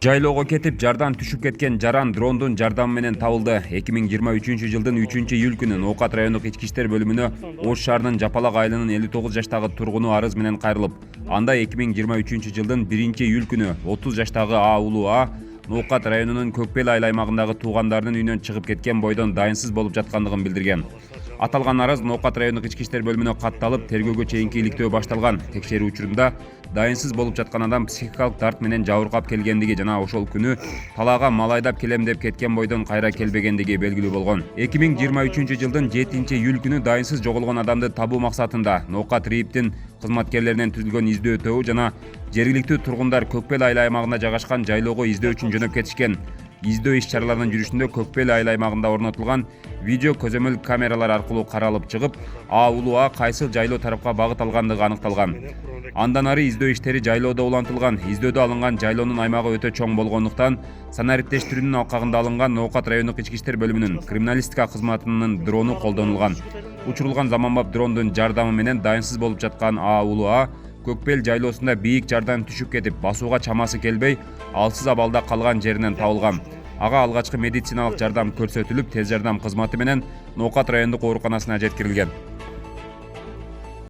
Жайлоого кетип жардан түшүп кеткен жаран дрондун жардамы менен табылды. 2023-жылдын 3-июль күнү Ноокат райондук ички иштер бөлүмүнө Ош шаарынын Жапалак айылынын 59 жаштагы тургуну арыз менен кайрылып, анда 2023-жылдын 1-июль күнү 30 жаштагы уулу Ноокат районунун Көкбел айыл аймагындагы туугандарынын үйүнөн чыгып кеткен бойдон дайынсыз болуп жаткандыгын билдирген. Аталган арыз Ноокат райондук ички иштер бөлүмүнө катталып, тергөөгө чейинки иликтөө башталган. Текшерүү учурунда дайынсыз болуп жаткан адам психикалык дарт менен жабыркап келгендиги жана ошол күнү талаага мал айдап келем деп кеткен бойдон кайра келбегендиги белгилүү болгон. 2023-жылдын 7-июль күнү дайынсыз жоголгон адамды табуу максатында Ноокат РИИБтин кызматкерлеринен түзүлгөн издөө тобу жана жергиликтүү тургундар Көкбел айыл аймагында жайгашкан жайлоого издөө үчүн жөнөп кетишкен. Издөө иш-чараларынын жүрүшүндө Көкбел айыл аймагында орнотулган видео көзөмөл камералар аркылуу каралып чыгып, уулу кайсыл жайлоо тарапка багыт алгандыгы аныкталган. Андан ары издөө иштери жайлоодо улантылган. Издөөдө алынган жайлоонун аймагы өтө чоң болгондуктан санариптештирүүнүн алкагында алынган Ноокат райондук ички иштер бөлүмүнүн криминалистика кызматынын дрону колдонулган. Учурулган заманбап дрондун жардамы менен дайынсыз болуп жаткан уулу Көкбел жайлоосунда бийик жардан түшүп кетип, басууга чамасы келбей, алсыз абалда калган жеринен табылган. Ага алгачкы медициналык жардам көрсөтүлүп, тез жардам кызматы менен Ноокат райондук ооруканасына жеткирилген.